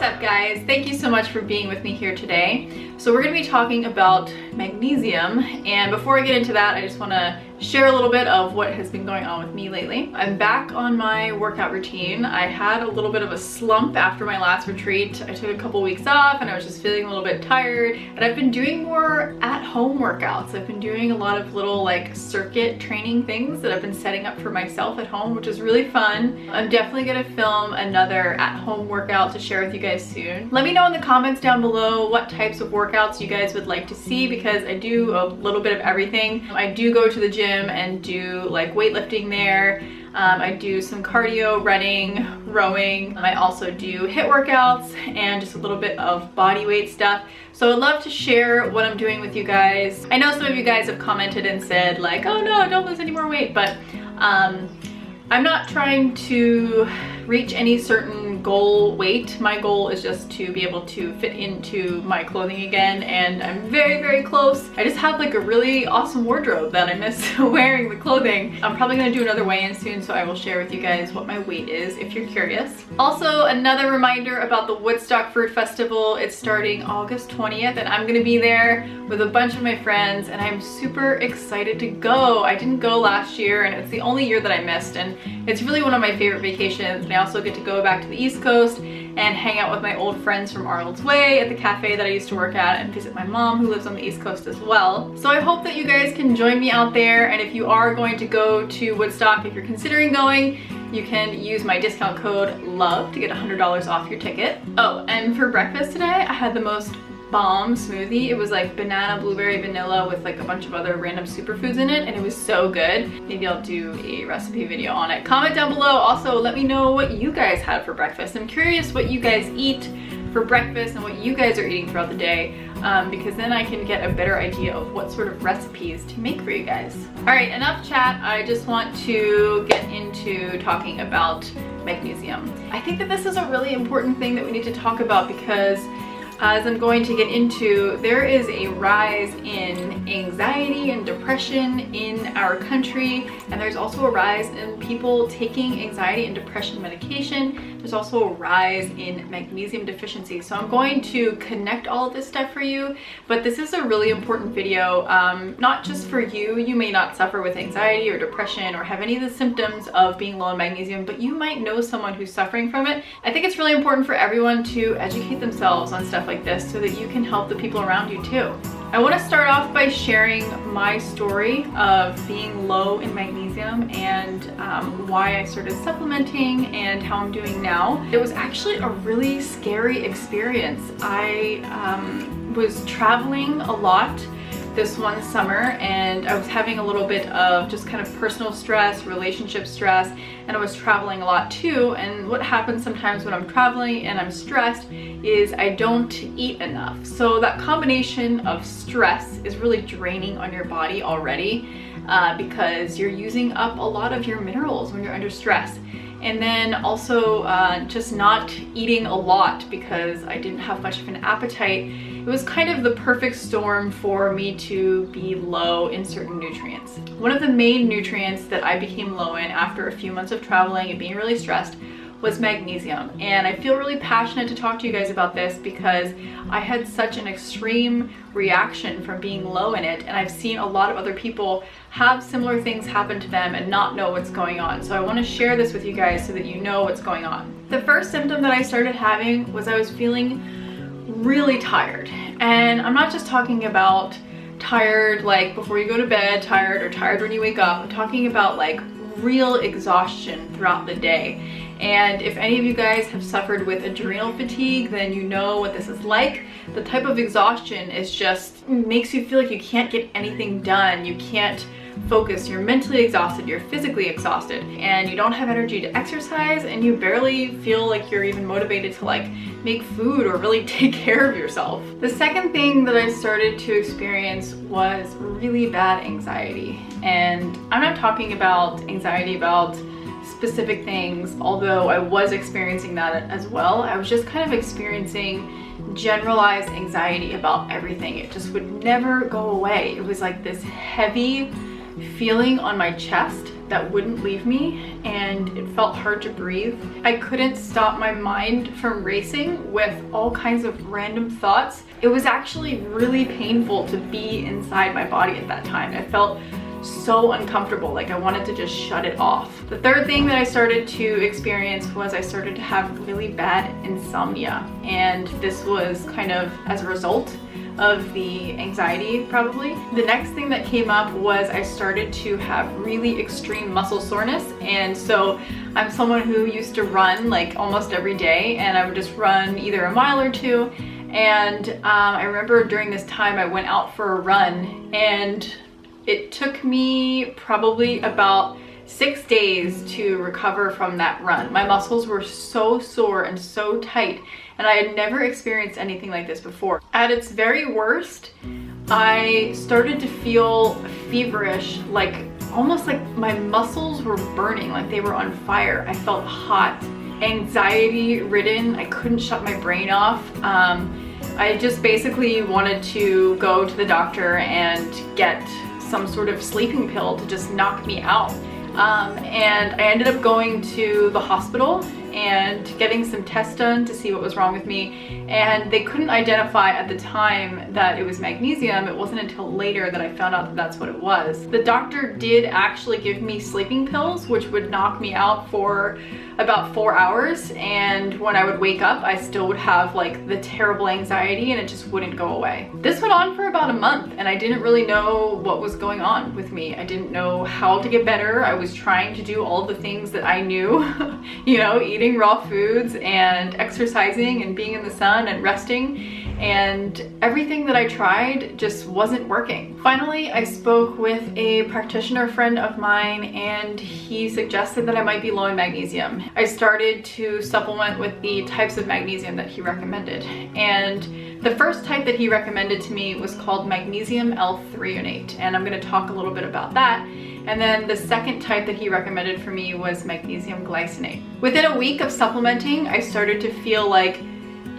up, guys? Thank you so much for being with me here today. So we're going to be talking about magnesium, and before I get into that, I just want to share a little bit of what has been going on with me lately. I'm back on my workout routine. I had a little bit of a slump after my last retreat. I took a couple weeks off and I was just feeling a little bit tired, and I've been doing more at-home workouts. I've been doing a lot of little like circuit training things that I've been setting up for myself at home, which is really fun. I'm definitely going to film another at-home workout to share with you guys soon. Let me know in the comments down below what types of workouts you guys would like to see, because I do a little bit of everything. I do go to the gym and do like weightlifting there. I do some cardio, running, rowing. I also do HIIT workouts and just a little bit of body weight stuff. So I'd love to share what I'm doing with you guys. I know some of you guys have commented and said like, oh no, don't lose any more weight, but I'm not trying to reach any certain goal weight. My goal is just to be able to fit into my clothing again, and I'm very, very close. I just have like a really awesome wardrobe that I miss wearing the clothing. I'm probably gonna do another weigh-in soon, so I will share with you guys what my weight is if you're curious. Also, another reminder about the Woodstock Fruit Festival. It's starting August 20th, and I'm gonna be there with a bunch of my friends, and I'm super excited to go. I didn't go last year, and it's the only year that I missed, and it's really one of my favorite vacations. And I also get to go back to the East Coast and hang out with my old friends from Arnold's Way at the cafe that I used to work at, and visit my mom who lives on the East Coast as well. So I hope that you guys can join me out there, and if you are going to go to Woodstock, if you're considering going, you can use my discount code LOVE to get $100 off your ticket. Oh, and for breakfast today, I had the most bomb smoothie. It was like banana, blueberry, vanilla with like a bunch of other random superfoods in it, and it was so good. Maybe I'll do a recipe video on it. Comment down below. Also, let me know what you guys had for breakfast. I'm curious what you guys eat for breakfast and what you guys are eating throughout the day, because then I can get a better idea of what sort of recipes to make for you guys. All right, enough chat. I just want to get into talking about magnesium. I think that this is a really important thing that we need to talk about, because as I'm going to get into, there is a rise in anxiety and depression in our country, and there's also a rise in people taking anxiety and depression medication. There's also a rise in magnesium deficiency. So I'm going to connect all of this stuff for you, but this is a really important video, not just for you. You may not suffer with anxiety or depression or have any of the symptoms of being low in magnesium, but you might know someone who's suffering from it. I think it's really important for everyone to educate themselves on stuff like this so that you can help the people around you too. I want to start off by sharing my story of being low in magnesium and why I started supplementing and how I'm doing now. It was actually a really scary experience. I was traveling a lot this one summer, and I was having a little bit of just kind of personal stress, relationship stress, and I was traveling a lot too. And what happens sometimes when I'm traveling and I'm stressed is I don't eat enough. So that combination of stress is really draining on your body already, because you're using up a lot of your minerals when you're under stress. And then also just not eating a lot because I didn't have much of an appetite. It was kind of the perfect storm for me to be low in certain nutrients. One of the main nutrients that I became low in after a few months of traveling and being really stressed was magnesium. And I feel really passionate to talk to you guys about this because I had such an extreme reaction from being low in it, and I've seen a lot of other people have similar things happen to them and not know what's going on. So I want to share this with you guys so that you know what's going on. The first symptom that I started having was I was feeling really tired. And I'm not just talking about tired like before you go to bed, tired, or tired when you wake up. I'm talking about like real exhaustion throughout the day. And if any of you guys have suffered with adrenal fatigue, then you know what this is like. The type of exhaustion is just makes you feel like you can't get anything done. You can't focus. You're mentally exhausted, you're physically exhausted, and you don't have energy to exercise, and you barely feel like you're even motivated to like make food or really take care of yourself. The second thing that I started to experience was really bad anxiety. And I'm not talking about anxiety about specific things, although I was experiencing that as well. I was just kind of experiencing generalized anxiety about everything. It just would never go away. It was like this heavy feeling on my chest that wouldn't leave me, and it felt hard to breathe. I couldn't stop my mind from racing with all kinds of random thoughts. It was actually really painful to be inside my body at that time. I felt so uncomfortable, like I wanted to just shut it off. The third thing that I started to experience was I started to have really bad insomnia, and this was kind of as a result of the anxiety probably. The next thing that came up was I started to have really extreme muscle soreness, and so I'm someone who used to run like almost every day, and I would just run either a mile or two, and I remember during this time I went out for a run, and it took me probably about 6 days to recover from that run. My muscles were so sore and so tight, and I had never experienced anything like this before. At its very worst, I started to feel feverish, like almost like my muscles were burning, like they were on fire. I felt hot, anxiety ridden. I couldn't shut my brain off. I just basically wanted to go to the doctor and get some sort of sleeping pill to just knock me out. And I ended up going to the hospital and getting some tests done to see what was wrong with me, and they couldn't identify at the time that it was magnesium. It wasn't until later that I found out that that's what it was. The doctor did actually give me sleeping pills, which would knock me out for about 4 hours, and when I would wake up I still would have like the terrible anxiety and it just wouldn't go away. This went on for about a month, and I didn't really know what was going on with me. I didn't know how to get better. I was trying to do all the things that I knew, you know, eating raw foods and exercising and being in the sun and resting, and everything that I tried just wasn't working. Finally, I spoke with a practitioner friend of mine, and he suggested that I might be low in magnesium. I started to supplement with the types of magnesium that he recommended, and the first type that he recommended to me was called Magnesium L-Threonate, and I'm going to talk a little bit about that. And then the second type that he recommended for me was Magnesium Glycinate. Within a week of supplementing, I started to feel like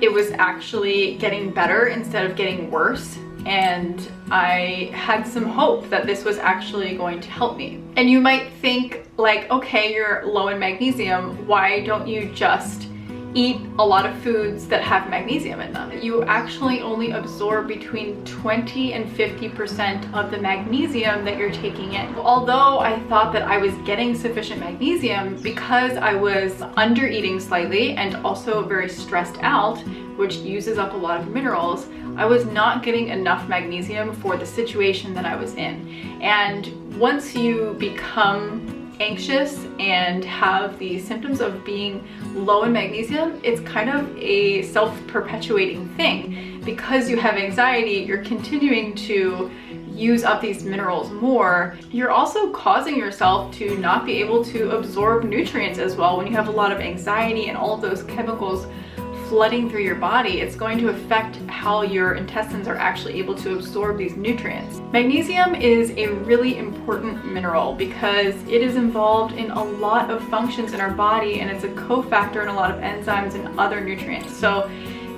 it was actually getting better instead of getting worse, and I had some hope that this was actually going to help me. And you might think like, okay, you're low in magnesium, why don't you just eat a lot of foods that have magnesium in them? You actually only absorb between 20 and 50% of the magnesium that you're taking in. Although I thought that I was getting sufficient magnesium, because I was under eating slightly and also very stressed out, which uses up a lot of minerals, I was not getting enough magnesium for the situation that I was in. And once you become anxious and have the symptoms of being low in magnesium, it's kind of a self-perpetuating thing. Because you have anxiety, you're continuing to use up these minerals more. You're also causing yourself to not be able to absorb nutrients as well. When you have a lot of anxiety and all of those chemicals flooding through your body, it's going to affect how your intestines are actually able to absorb these nutrients. Magnesium is a really important mineral because it is involved in a lot of functions in our body, and it's a cofactor in a lot of enzymes and other nutrients. So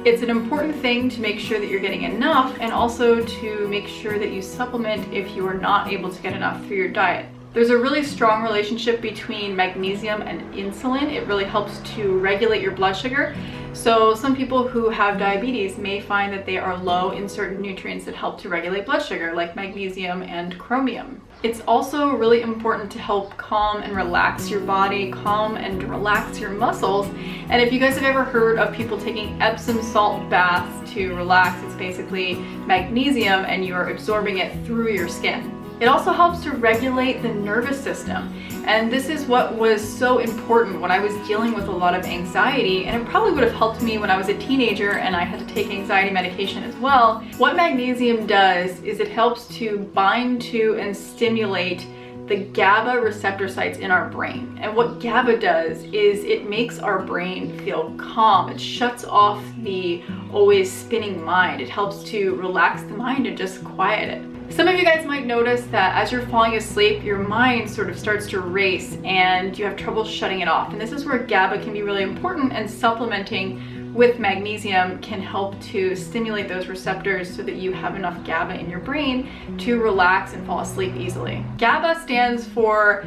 it's an important thing to make sure that you're getting enough, and also to make sure that you supplement if you are not able to get enough through your diet. There's a really strong relationship between magnesium and insulin. It really helps to regulate your blood sugar. So some people who have diabetes may find that they are low in certain nutrients that help to regulate blood sugar, like magnesium and chromium. It's also really important to help calm and relax your body, calm and relax your muscles. And if you guys have ever heard of people taking Epsom salt baths to relax, it's basically magnesium and you're absorbing it through your skin. It also helps to regulate the nervous system, and this is what was so important when I was dealing with a lot of anxiety, and it probably would have helped me when I was a teenager and I had to take anxiety medication as well. What magnesium does is it helps to bind to and stimulate the GABA receptor sites in our brain. And what GABA does is it makes our brain feel calm. It shuts off the always spinning mind. It helps to relax the mind and just quiet it. Some of you guys might notice that as you're falling asleep, your mind sort of starts to race and you have trouble shutting it off. And this is where GABA can be really important, and supplementing with magnesium can help to stimulate those receptors so that you have enough GABA in your brain to relax and fall asleep easily. GABA stands for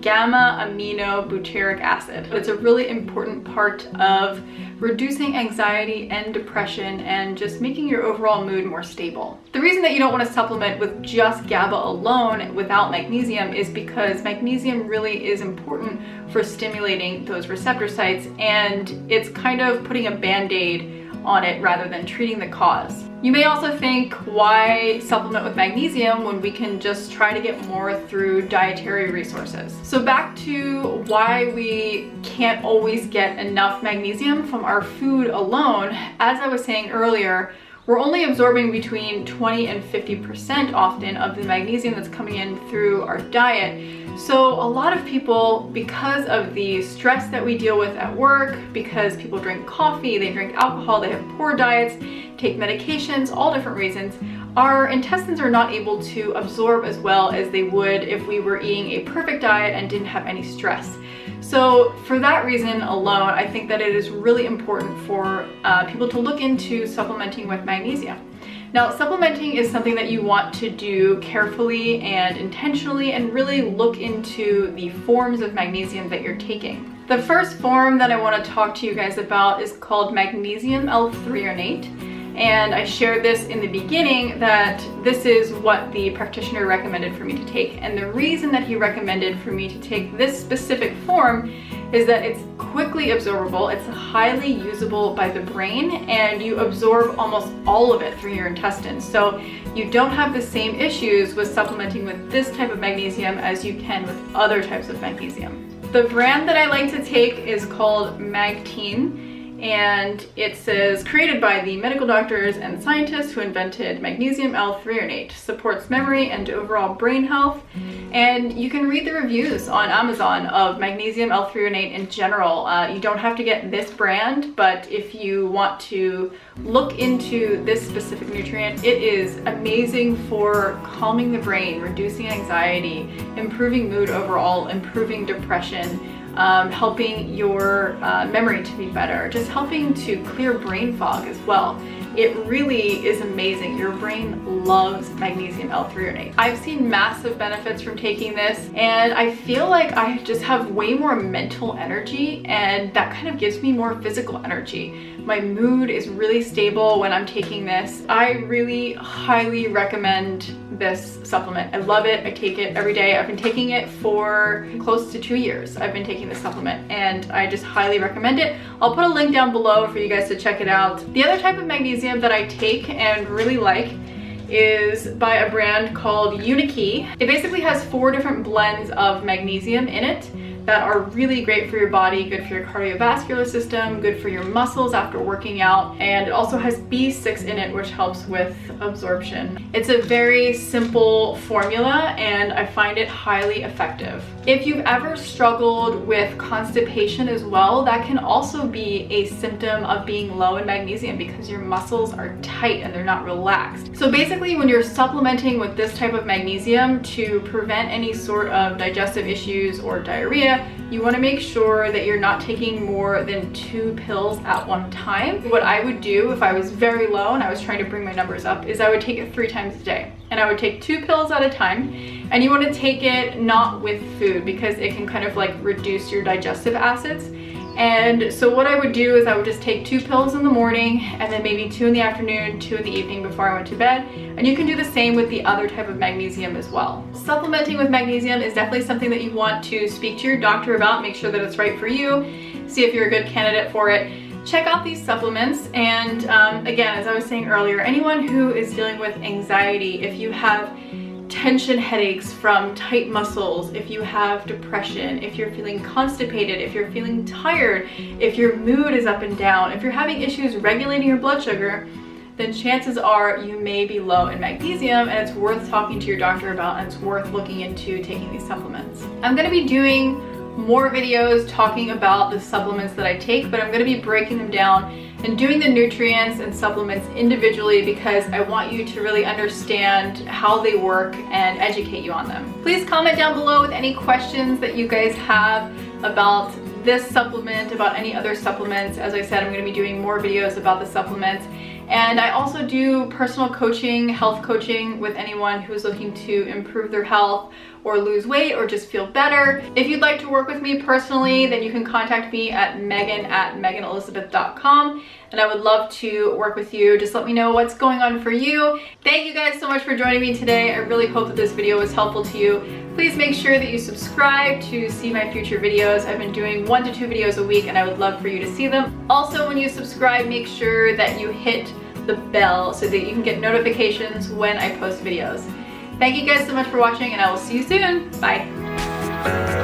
gamma amino butyric acid. It's a really important part of reducing anxiety and depression and just making your overall mood more stable. The reason that you don't want to supplement with just GABA alone without magnesium is because magnesium really is important for stimulating those receptor sites, and it's kind of putting a band-aid on it rather than treating the cause. You may also think, why supplement with magnesium when we can just try to get more through dietary resources? So back to why we can't always get enough magnesium from our food alone. As I was saying earlier, we're only absorbing between 20 and 50% often of the magnesium that's coming in through our diet. So a lot of people, because of the stress that we deal with at work, because people drink coffee, they drink alcohol, they have poor diets, take medications, all different reasons, our intestines are not able to absorb as well as they would if we were eating a perfect diet and didn't have any stress. So for that reason alone, I think that it is really important for people to look into supplementing with magnesium. Now, supplementing is something that you want to do carefully and intentionally, and really look into the forms of magnesium that you're taking. The first form that I want to talk to you guys about is called Magnesium L-Threonate. And I shared this in the beginning that this is what the practitioner recommended for me to take. And the reason that he recommended for me to take this specific form is that it's quickly absorbable, it's highly usable by the brain, and you absorb almost all of it through your intestines. So you don't have the same issues with supplementing with this type of magnesium as you can with other types of magnesium. The brand that I like to take is called Magtein. And it says, created by the medical doctors and scientists who invented Magnesium L-Threonate, supports memory and overall brain health. And you can read the reviews on Amazon of Magnesium L-Threonate in general. You don't have to get this brand, but if you want to look into this specific nutrient, it is amazing for calming the brain, reducing anxiety, improving mood overall, improving depression, helping your memory to be better, just helping to clear brain fog as well. It really is amazing. Your brain loves Magnesium L-Threonate. I've seen massive benefits from taking this, and I feel like I just have way more mental energy, and that kind of gives me more physical energy. My mood is really stable when I'm taking this. I really highly recommend this supplement. I love it. I take it every day. I've been taking it for close to 2 years. I've been taking this supplement, and I just highly recommend it. I'll put a link down below for you guys to check it out. The other type of magnesium that I take and really like is by a brand called Unikey. It basically has 4 different blends of magnesium in it that are really great for your body, good for your cardiovascular system, good for your muscles after working out, and it also has B6 in it, which helps with absorption. It's a very simple formula, and I find it highly effective. If you've ever struggled with constipation as well, that can also be a symptom of being low in magnesium because your muscles are tight and they're not relaxed. So basically, when you're supplementing with this type of magnesium to prevent any sort of digestive issues or diarrhea, you want to make sure that you're not taking more than 2 pills at one time. What I would do if I was very low and I was trying to bring my numbers up is I would take it 3 times a day. And I would take 2 pills at a time. And you want to take it not with food because it can kind of like reduce your digestive acids. And so what I would do is I would just take 2 pills in the morning, and then maybe 2 in the afternoon, 2 in the evening before I went to bed. And you can do the same with the other type of magnesium as well. Supplementing with magnesium is definitely something that you want to speak to your doctor about, make sure that it's right for you, see if you're a good candidate for it. Check out these supplements, and again, as I was saying earlier, anyone who is dealing with anxiety, if you have tension headaches from tight muscles, if you have depression, if you're feeling constipated, if you're feeling tired, if your mood is up and down, if you're having issues regulating your blood sugar, then chances are you may be low in magnesium, and it's worth talking to your doctor about, and it's worth looking into taking these supplements. I'm going to be doing more videos talking about the supplements that I take, but I'm going to be breaking them down and doing the nutrients and supplements individually because I want you to really understand how they work and educate you on them. Please comment down below with any questions that you guys have about this supplement, about any other supplements. As I said, I'm going to be doing more videos about the supplements. And I also do personal coaching, health coaching with anyone who's looking to improve their health or lose weight or just feel better. If you'd like to work with me personally, then you can contact me at megan@meganelizabeth.com, and I would love to work with you. Just let me know what's going on for you. Thank you guys so much for joining me today. I really hope that this video was helpful to you. Please make sure that you subscribe to see my future videos. I've been doing 1 to 2 videos a week, and I would love for you to see them. Also, when you subscribe, make sure that you hit the bell so that you can get notifications when I post videos. Thank you guys so much for watching, and I will see you soon. Bye.